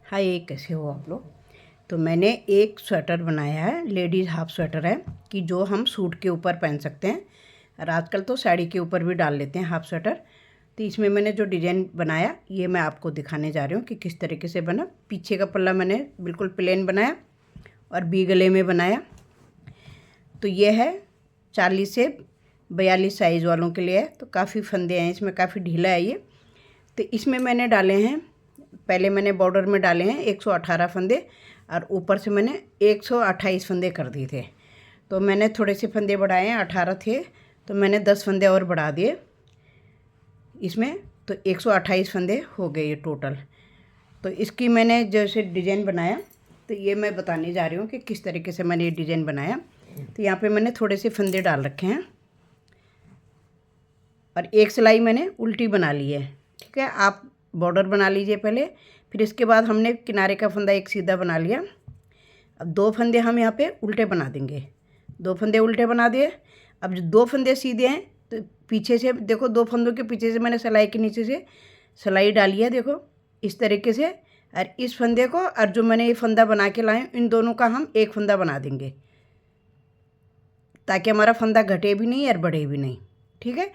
हाय, कैसे हो आप लोग। तो मैंने एक स्वेटर बनाया है, लेडीज़ हाफ स्वेटर है कि जो हम सूट के ऊपर पहन सकते हैं और आजकल तो साड़ी के ऊपर भी डाल लेते हैं हाफ स्वेटर। तो इसमें मैंने जो डिज़ाइन बनाया ये मैं आपको दिखाने जा रही हूँ कि किस तरीके से बना। पीछे का पल्ला मैंने बिल्कुल प्लेन बनाया और बी गले में बनाया। तो ये है 40 से 42 साइज़ वालों के लिए है। तो काफ़ी फंदे हैं इसमें, काफ़ी ढीला है ये। तो इसमें मैंने डाले हैं, पहले मैंने बॉर्डर में डाले हैं 118 फंदे और ऊपर से मैंने 128 फंदे कर दिए थे। तो मैंने थोड़े से फंदे बढ़ाए हैं, 18 थे तो मैंने 10 फंदे और बढ़ा दिए इसमें। तो 128 फंदे हो गए ये टोटल। तो इसकी मैंने जैसे डिज़ाइन बनाया तो ये मैं बताने जा रही हूँ कि किस तरीके से मैंने ये डिज़ाइन बनाया। तो यहाँ पे मैंने थोड़े से फंदे डाल रखे हैं और एक सिलाई मैंने उल्टी बना ली है। ठीक है, आप बॉर्डर बना लीजिए पहले, फिर इसके बाद हमने किनारे का फंदा एक सीधा बना लिया। अब 2 फंदे हम यहाँ पे उल्टे बना देंगे, 2 फंदे उल्टे बना दिए। अब जो 2 फंदे सीधे हैं तो पीछे से देखो, 2 फंदों के पीछे से मैंने सिलाई के नीचे से सिलाई डाली है, देखो इस तरीके से। और इस फंदे को और जो मैंने ये फंदा बना के लाए इन दोनों का हम एक फंदा बना देंगे ताकि हमारा फंदा घटे भी नहीं और बढ़े भी नहीं। ठीक है,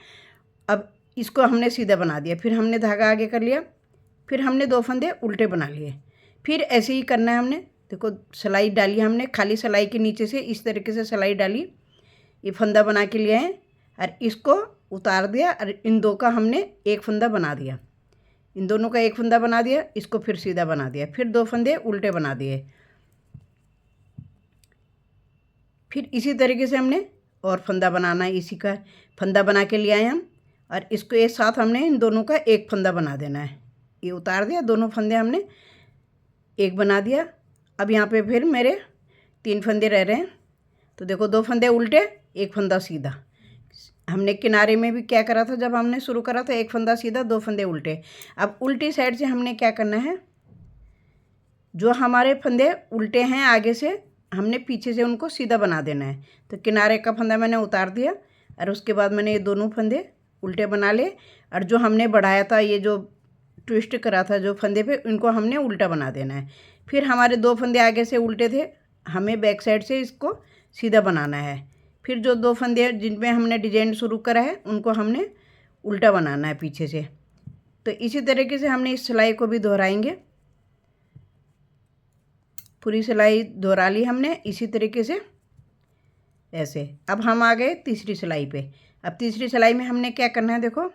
अब इसको हमने सीधा बना दिया, फिर हमने धागा आगे कर लिया, फिर हमने 2 फंदे उल्टे बना लिए। फिर ऐसे ही करना है हमने। देखो सिलाई डाली हमने, खाली सिलाई के नीचे से इस तरीके से सिलाई डाली, ये फंदा बना के लिए हैं और इसको उतार दिया और इन दो का हमने एक फंदा बना दिया, इन दोनों का एक फंदा बना दिया, इसको फिर सीधा बना दिया, फिर 2 फंदे उल्टे बना दिए। फिर इसी तरीके से हमने और फंदा बनाना है, इसी का फंदा बना के लिए आए हम और इसको एक साथ हमने इन दोनों का एक फंदा बना देना है। ये उतार दिया, दोनों फंदे हमने एक बना दिया। अब यहाँ पे फिर मेरे 3 फंदे रह रहे हैं। तो देखो 2 फंदे उल्टे, एक फंदा सीधा। हमने किनारे में भी क्या करा था, जब हमने शुरू करा था एक फंदा सीधा 2 फंदे उल्टे। अब उल्टी साइड से हमने क्या करना है, जो हमारे फंदे उल्टे हैं आगे से हमने पीछे से उनको सीधा बना देना है। तो किनारे का फंदा मैंने उतार दिया और उसके बाद मैंने ये दोनों फंदे उल्टे बना ले और जो हमने बढ़ाया था, ये जो ट्विस्ट करा था जो फंदे पे, इनको हमने उल्टा बना देना है। फिर हमारे 2 फंदे आगे से उल्टे थे, हमें बैक साइड से इसको सीधा बनाना है। फिर जो 2 फंदे जिनमें हमने डिजाइन शुरू करा है उनको हमने उल्टा बनाना है पीछे से। तो इसी तरीके से हमने इस सिलाई को भी दोहराएंगे। पूरी सिलाई दोहरा ली हमने इसी तरीके से ऐसे। अब हम आ गए तीसरी सिलाई पे। अब तीसरी सिलाई में हमने क्या करना है, देखो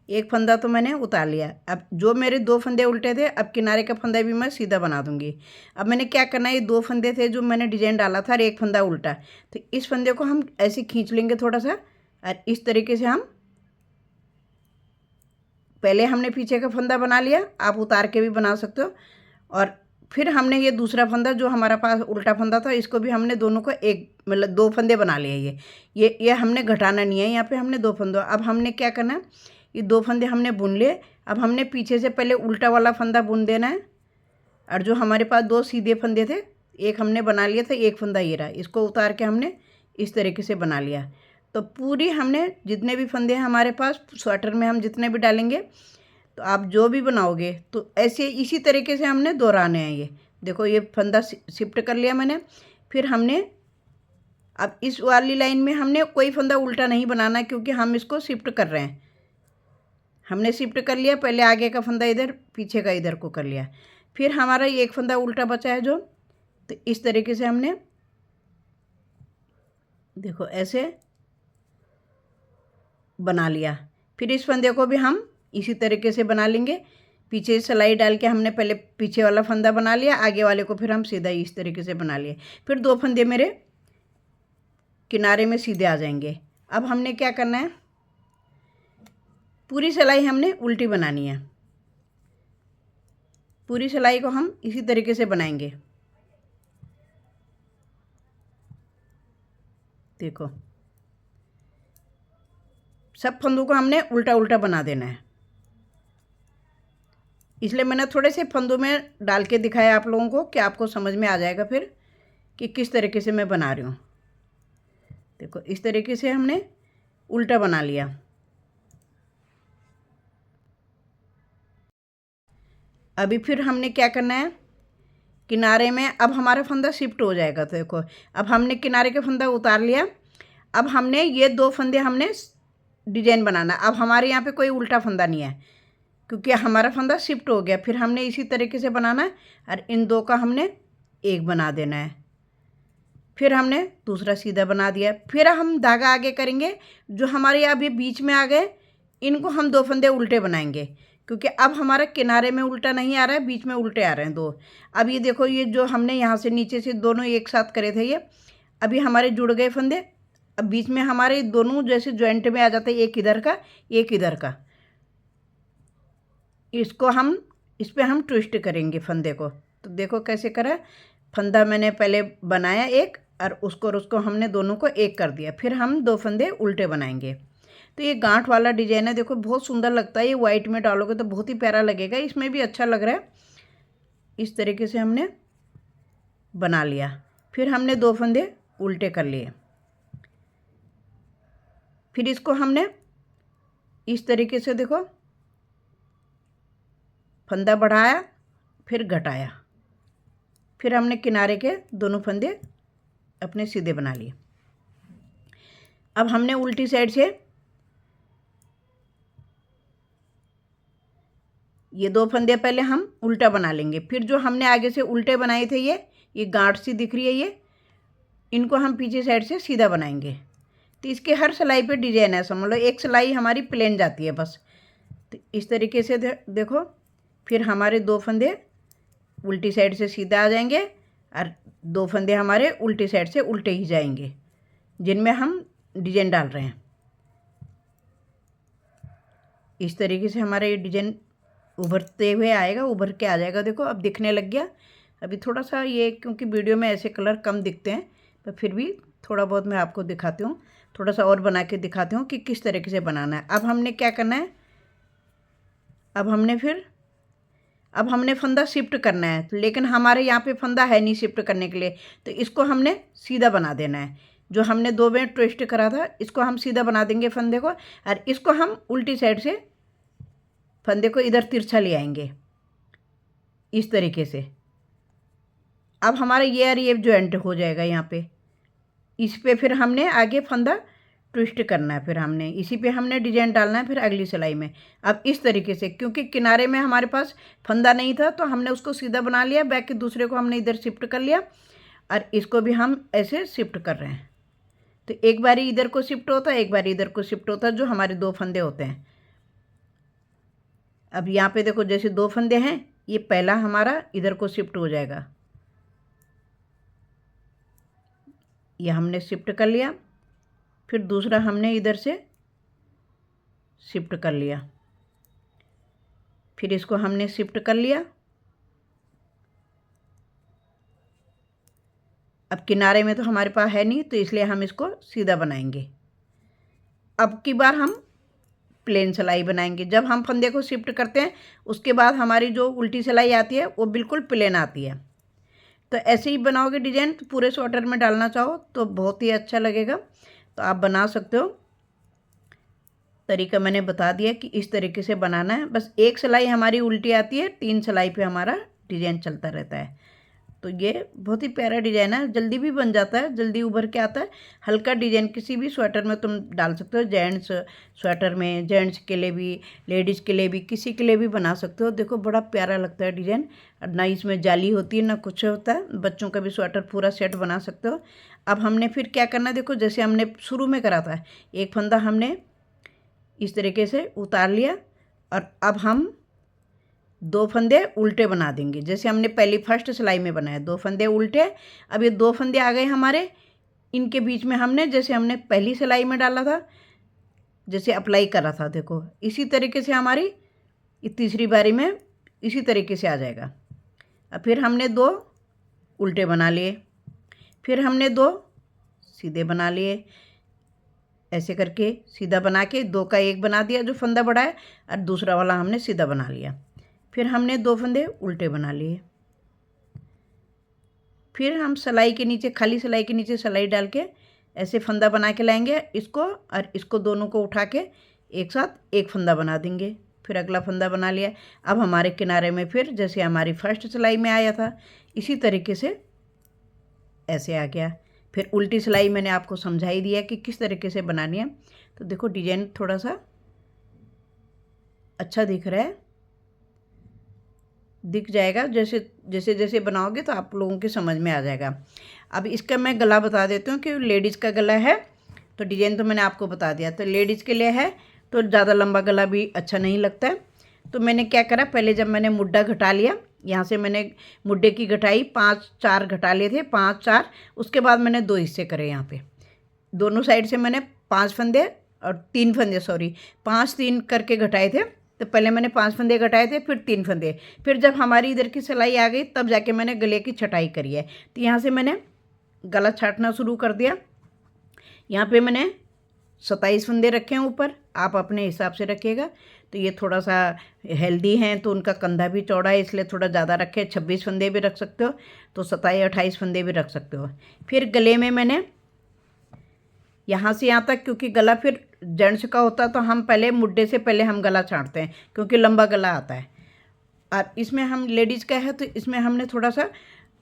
एक फंदा तो मैंने उतार लिया। अब जो मेरे 2 फंदे उल्टे थे, अब किनारे का फंदा भी मैं सीधा बना दूंगी। अब मैंने क्या करना है, ये 2 फंदे थे जो मैंने डिजाइन डाला था और एक फंदा उल्टा, तो इस फंदे को हम ऐसे खींच लेंगे थोड़ा सा और इस तरीके से हम, पहले हमने पीछे का फंदा बना लिया, आप उतार के भी बना सकते हो। और फिर हमने ये दूसरा फंदा जो हमारा पास उल्टा फंदा था, इसको भी हमने दोनों को एक मतलब 2 फंदे बना लिए। ये हमने घटाना नहीं है, यहाँ पे हमने 2 फंदों। अब हमने क्या करना है, ये 2 फंदे हमने बुन लिए। अब हमने पीछे से पहले उल्टा वाला फंदा बुन देना है और जो हमारे पास 2 सीधे फंदे थे, एक हमने बना लिया था, एक फंदा ये रहा, इसको उतार के हमने इस तरीके से बना लिया। तो पूरी हमने जितने भी फंदे हैं हमारे पास स्वेटर में हम जितने भी डालेंगे, तो आप जो भी बनाओगे तो ऐसे इसी तरीके से हमने दोहराने हैं। ये देखो ये फंदा शिफ्ट कर लिया मैंने। फिर हमने अब इस वाली लाइन में हमने कोई फंदा उल्टा नहीं बनाना क्योंकि हम इसको शिफ्ट कर रहे हैं। हमने शिफ्ट कर लिया, पहले आगे का फंदा इधर, पीछे का इधर को कर लिया। फिर हमारा ये एक फंदा उल्टा बचा है जो, तो इस तरीके से हमने देखो ऐसे बना लिया। फिर इस फंदे को भी हम इसी तरीके से बना लेंगे। पीछे सिलाई डाल के हमने पहले पीछे वाला फंदा बना लिया, आगे वाले को फिर हम सीधा इस तरीके से बना लिए। फिर 2 फंदे मेरे किनारे में सीधे आ जाएंगे। अब हमने क्या करना है, पूरी सिलाई हमने उल्टी बनानी है। पूरी सिलाई को हम इसी तरीके से बनाएंगे। देखो सब फंदों को हमने उल्टा उल्टा बना देना है, इसलिए मैंने थोड़े से फंदों में डाल के दिखाया आप लोगों को कि आपको समझ में आ जाएगा फिर कि किस तरीके से मैं बना रही हूँ। देखो इस तरीके से हमने उल्टा बना लिया। अभी फिर हमने क्या करना है, किनारे में अब हमारा फंदा शिफ्ट हो जाएगा। तो देखो अब हमने किनारे का फंदा उतार लिया। अब हमने ये 2 फंदे हमने डिजाइन बनाना। अब हमारे यहाँ पे कोई उल्टा फंदा नहीं है क्योंकि हमारा फंदा शिफ्ट हो गया। फिर हमने इसी तरीके से बनाना है और इन 2 का हमने एक बना देना है। फिर हमने दूसरा सीधा बना दिया। फिर हम धागा आगे करेंगे, जो हमारे अभी बीच में आ गए इनको हम 2 फंदे उल्टे बनाएंगे क्योंकि अब हमारा किनारे में उल्टा नहीं आ रहा है, बीच में उल्टे आ रहे हैं 2। अब ये देखो, ये जो हमने यहाँ से नीचे से दोनों एक साथ करे थे, ये अभी हमारे जुड़ गए फंदे। अब बीच में हमारे दोनों जैसे जॉइंट में आ जाते हैं, एक इधर का एक इधर का। इसको हम इस पर हम ट्विस्ट करेंगे फंदे को। तो देखो कैसे करा, फंदा मैंने पहले बनाया एक और उसको हमने दोनों को एक कर दिया। फिर हम 2 फंदे उल्टे बनाएंगे। तो ये गांठ वाला डिजाइन है, देखो बहुत सुंदर लगता है। ये वाइट में डालोगे तो बहुत ही प्यारा लगेगा, इसमें भी अच्छा लग रहा है। इस तरीके से हमने बना लिया। फिर हमने 2 फंदे उल्टे कर लिए। फिर इसको हमने इस तरीके से देखो फंदा बढ़ाया फिर घटाया। फिर हमने किनारे के दोनों फंदे अपने सीधे बना लिए। अब हमने उल्टी साइड से ये 2 फंदे पहले हम उल्टा बना लेंगे। फिर जो हमने आगे से उल्टे बनाए थे, ये गांठ सी दिख रही है, ये इनको हम पीछे साइड से सीधा बनाएंगे। तो इसके हर सिलाई पे डिजाइन है, समझ लो एक सिलाई हमारी प्लेन जाती है बस। तो इस तरीके से देखो, फिर हमारे 2 फंदे उल्टी साइड से सीधा आ जाएंगे और 2 फंदे हमारे उल्टी साइड से उल्टे ही जाएंगे जिनमें हम डिजाइन डाल रहे हैं। इस तरीके से हमारा ये डिजाइन उभरते हुए आएगा, उभर के आ जाएगा। देखो अब दिखने लग गया। अभी थोड़ा सा ये क्योंकि वीडियो में ऐसे कलर कम दिखते हैं, पर फिर भी थोड़ा बहुत मैं आपको दिखाती हूँ, थोड़ा सा और बना के दिखाती हूँ कि किस तरीके से बनाना है। अब हमने क्या करना है, अब हमने फंदा शिफ्ट करना है, लेकिन हमारे यहाँ पे फंदा है नहीं शिफ्ट करने के लिए। तो इसको हमने सीधा बना देना है। जो हमने 2 में ट्विस्ट करा था इसको हम सीधा बना देंगे फंदे को, और इसको हम उल्टी साइड से फंदे को इधर तिरछा ले आएंगे इस तरीके से। अब हमारा ये और ये जॉइंट हो जाएगा यहाँ पे। इस पे फिर हमने आगे फंदा ट्विस्ट करना है, फिर हमने इसी पे हमने डिजाइन डालना है फिर अगली सिलाई में। अब इस तरीके से, क्योंकि किनारे में हमारे पास फंदा नहीं था तो हमने उसको सीधा बना लिया, बैक के दूसरे को हमने इधर शिफ्ट कर लिया और इसको भी हम ऐसे शिफ्ट कर रहे हैं। तो एक बारी इधर को शिफ्ट होता है, एक बारी इधर को शिफ्ट होता है, जो हमारे 2 फंदे होते हैं। अब यहाँ पे देखो जैसे 2 फंदे हैं, ये पहला हमारा इधर को शिफ्ट हो जाएगा, ये हमने शिफ्ट कर लिया। फिर दूसरा हमने इधर से शिफ्ट कर लिया, फिर इसको हमने शिफ्ट कर लिया। अब किनारे में तो हमारे पास है नहीं, तो इसलिए हम इसको सीधा बनाएंगे। अब की बार हम प्लेन सिलाई बनाएंगे। जब हम फंदे को शिफ्ट करते हैं उसके बाद हमारी जो उल्टी सिलाई आती है वो बिल्कुल प्लेन आती है। तो ऐसे ही बनाओगे डिजाइन, तो पूरे स्वेटर में डालना चाहो तो बहुत ही अच्छा लगेगा, तो आप बना सकते हो। तरीका मैंने बता दिया कि इस तरीके से बनाना है। बस एक सिलाई हमारी उल्टी आती है, 3 सिलाई पे हमारा डिजाइन चलता रहता है। तो ये बहुत ही प्यारा डिजाइन है, जल्दी भी बन जाता है, जल्दी उभर के आता है। हल्का डिजाइन किसी भी स्वेटर में तुम डाल सकते हो, जेंट्स स्वेटर में, जेंट्स के लिए भी, लेडीज़ के लिए भी, किसी के लिए भी बना सकते हो। देखो बड़ा प्यारा लगता है डिजाइन, ना इसमें जाली होती है ना कुछ होता है। बच्चों का भी स्वेटर पूरा सेट बना सकते हो। अब हमने फिर क्या करना है, देखो जैसे हमने शुरू में करा था, एक फंदा हमने इस तरीके से उतार लिया और अब हम 2 फंदे उल्टे बना देंगे, जैसे हमने पहली फर्स्ट सिलाई में बनाया 2 फंदे उल्टे। अब ये 2 फंदे आ गए हमारे, इनके बीच में हमने जैसे हमने पहली सिलाई में डाला था, जैसे अप्लाई करा था, देखो इसी तरीके से हमारी तीसरी बारी में इसी तरीके से आ जाएगा। अब फिर हमने 2 उल्टे बना लिए, फिर हमने 2 सीधे बना लिए। ऐसे करके सीधा बना के 2 का 1 बना दिया जो फंदा बड़ा है, और दूसरा वाला हमने सीधा बना लिया। फिर हमने 2 फंदे उल्टे बना लिए। फिर हम सिलाई के नीचे, खाली सिलाई के नीचे सिलाई डाल के ऐसे फंदा बना के लाएंगे इसको, और इसको दोनों को उठा के एक साथ एक फंदा बना देंगे। फिर अगला फंदा बना लिया। अब हमारे किनारे में फिर जैसे हमारी फर्स्ट सिलाई में आया था इसी तरीके से ऐसे आ गया। फिर उल्टी सिलाई मैंने आपको समझा ही दिया कि किस तरीके से बनानी है। तो देखो डिजाइन थोड़ा सा अच्छा दिख रहा है, दिख जाएगा जैसे जैसे जैसे बनाओगे तो आप लोगों के समझ में आ जाएगा। अब इसका मैं गला बता देती हूँ कि लेडीज़ का गला है तो डिजाइन तो मैंने आपको बता दिया। तो लेडीज़ के लिए है तो ज़्यादा लंबा गला भी अच्छा नहीं लगता है। तो मैंने क्या करा, पहले जब मैंने मुड्ढा घटा लिया, यहाँ से मैंने मुड्ढे की घटाई 5-4 घटा लिए थे, 5-4। उसके बाद मैंने 2 हिस्से करे यहाँ पे, दोनों साइड से मैंने 5 फंदे और 3 फंदे 5-3 करके घटाए थे। तो पहले मैंने 5 फंदे घटाए थे, फिर 3 फंदे, फिर जब हमारी इधर की सिलाई आ गई तब जाके मैंने गले की छटाई करी है। तो यहाँ से मैंने गला छाटना शुरू कर दिया। यहाँ पे मैंने 27 फंदे रखे हैं ऊपर, आप अपने हिसाब से रखिएगा। तो ये थोड़ा सा हेल्दी हैं तो उनका कंधा भी चौड़ा है इसलिए थोड़ा ज़्यादा रखे। 26 फंदे भी रख सकते हो, तो 27-28 फंदे भी रख सकते हो। फिर गले में मैंने यहाँ से यहाँ तक, क्योंकि गला फिर जेंट्स का होता है तो हम पहले मुड्ढे से पहले हम गला छाटते हैं क्योंकि लंबा गला आता है। और इसमें हम लेडीज़ का है तो इसमें हमने थोड़ा सा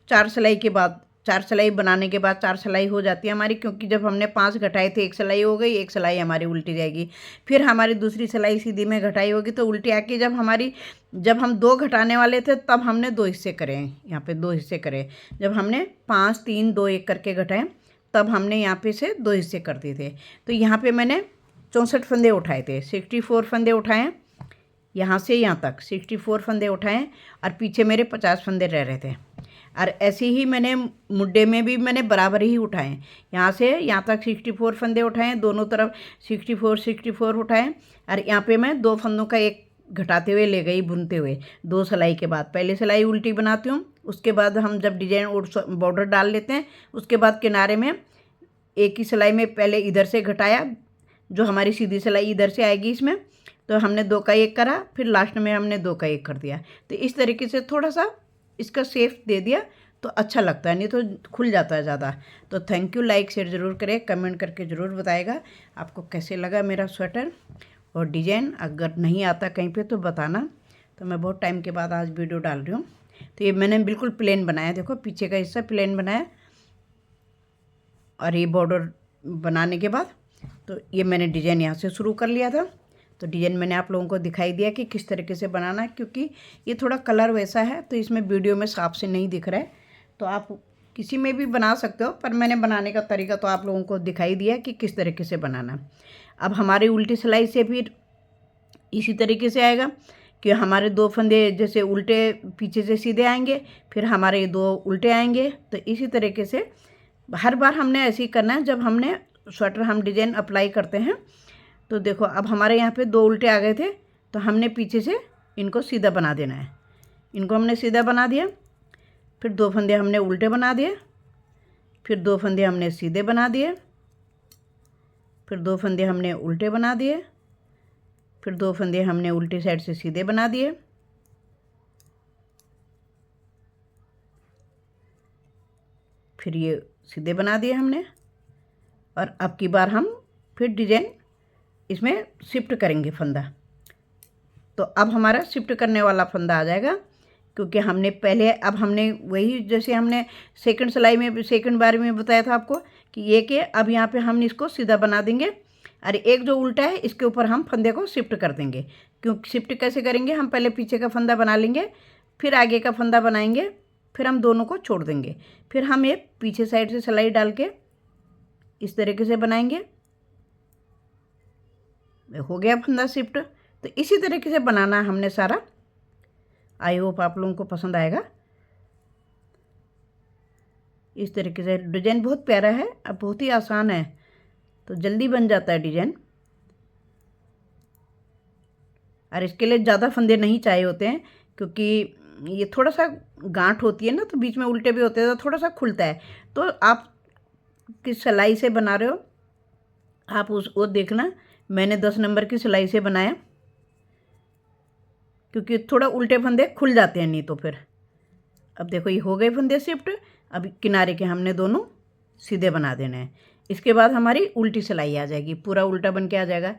4 सिलाई के बाद, 4 सिलाई बनाने के बाद 4 सिलाई हो जाती है हमारी, क्योंकि जब हमने 5 घटाए थे 1 सिलाई हो गई, 1 सिलाई हमारी उल्टी जाएगी। फिर हमारी दूसरी सिलाई सीधी में घटाई होगी तो उल्टी आके जब हम 2 घटाने वाले थे तब हमने 2 हिस्से करे हैं। यहाँ पे 2 हिस्से करे, जब हमने 5 3 2 1 करके घटाए तब हमने यहाँ पे से 2 हिस्से कर दिए थे। तो यहाँ पे मैंने 64 फंदे उठाए थे, 64 फंदे उठाए यहाँ से यहाँ तक 64 फंदे उठाए और पीछे मेरे 50 फंदे रह रहे थे। और ऐसे ही मैंने मुड्ढे में भी मैंने बराबर ही उठाए, यहाँ से यहाँ तक 64 फंदे उठाए, दोनों तरफ 64 उठाए। और यहाँ पे मैं 2 फंदों का एक घटाते हुए ले गई बुनते हुए 2 सिलाई के बाद। पहले सिलाई उल्टी बनाती हूँ, उसके बाद हम जब डिजाइन और बॉर्डर डाल लेते हैं उसके बाद किनारे में एक ही सिलाई में पहले इधर से घटाया, जो हमारी सीधी सिलाई इधर से आएगी इसमें, तो हमने 2 का 1 करा, फिर लास्ट में हमने 2 का 1 कर दिया। तो इस तरीके से थोड़ा सा इसका शेप दे दिया तो अच्छा लगता है, नहीं तो खुल जाता है ज़्यादा। तो थैंक यू, लाइक शेयर ज़रूर करें, कमेंट करके ज़रूर बताएगा आपको कैसे लगा मेरा स्वेटर और डिजाइन। अगर नहीं आता कहीं पे तो बताना। तो मैं बहुत टाइम के बाद आज वीडियो डाल रही हूँ। तो ये मैंने बिल्कुल प्लेन बनाया, देखो पीछे का हिस्सा प्लेन बनाया और ये बॉर्डर बनाने के बाद तो ये मैंने डिजाइन यहाँ से शुरू कर लिया था। तो डिजाइन मैंने आप लोगों को दिखाई दिया कि किस तरीके से बनाना है, क्योंकि ये थोड़ा कलर वैसा है तो इसमें वीडियो में साफ से नहीं दिख रहा है। तो आप किसी में भी बना सकते हो, पर मैंने बनाने का तरीका तो आप लोगों को दिखाई दिया कि किस तरीके से बनाना। अब हमारी उल्टी सिलाई से फिर इसी तरीके से आएगा कि हमारे 2 फंदे जैसे उल्टे पीछे से सीधे आएंगे, फिर हमारे 2 उल्टे आएंगे। तो इसी तरीके से हर बार हमने ऐसे ही करना है। जब हमने स्वेटर हम डिजाइन अप्लाई करते हैं तो देखो अब हमारे यहाँ पे 2 उल्टे आ गए थे तो हमने पीछे से इनको सीधा बना देना है। इनको हमने सीधा बना दिया, फिर 2 फंदे हमने उल्टे बना दिए, फिर 2 फंदे हमने सीधे बना दिए, फिर 2 फंदे हमने उल्टे बना दिए, फिर 2 फंदे हमने उल्टी साइड से सीधे बना दिए, फिर ये सीधे बना दिए हमने। और अब की बार हम फिर डिजाइन इसमें शिफ्ट करेंगे फंदा। तो अब हमारा शिफ्ट करने वाला फंदा आ जाएगा, क्योंकि हमने पहले अब हमने वही जैसे हमने सेकंड सिलाई में सेकंड बार में बताया था आपको कि ये के अब यहाँ पे हम इसको सीधा बना देंगे और एक जो उल्टा है इसके ऊपर हम फंदे को शिफ्ट कर देंगे। क्योंकि शिफ्ट कैसे करेंगे, हम पहले पीछे का फंदा बना लेंगे, फिर आगे का फंदा बनाएंगे, फिर हम दोनों को छोड़ देंगे, फिर हम ये पीछे साइड से सिलाई डाल के इस तरीके से बनाएंगे। हो गया फंदा शिफ्ट। तो इसी तरीके से बनाना हमने सारा। आई होप आप लोगों को पसंद आएगा। इस तरीके से डिजाइन बहुत प्यारा है, अब बहुत ही आसान है, तो जल्दी बन जाता है डिजाइन। और इसके लिए ज़्यादा फंदे नहीं चाहिए होते हैं, क्योंकि ये थोड़ा सा गांठ होती है ना, तो बीच में उल्टे भी होते हैं तो थोड़ा सा खुलता है। तो आप किस सिलाई से बना रहे हो आप वो देखना। मैंने 10 नंबर की सिलाई से बनाया, क्योंकि थोड़ा उल्टे फंदे खुल जाते हैं नहीं तो फिर। अब देखो ये हो गए फंदे शिफ्ट। अब किनारे के हमने दोनों सीधे बना देने हैं। इसके बाद हमारी उल्टी सिलाई आ जाएगी, पूरा उल्टा बन के आ जाएगा।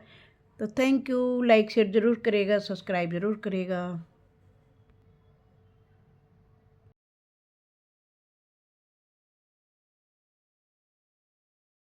तो थैंक यू, लाइक शेयर ज़रूर करेगा, सब्सक्राइब ज़रूर करेगा।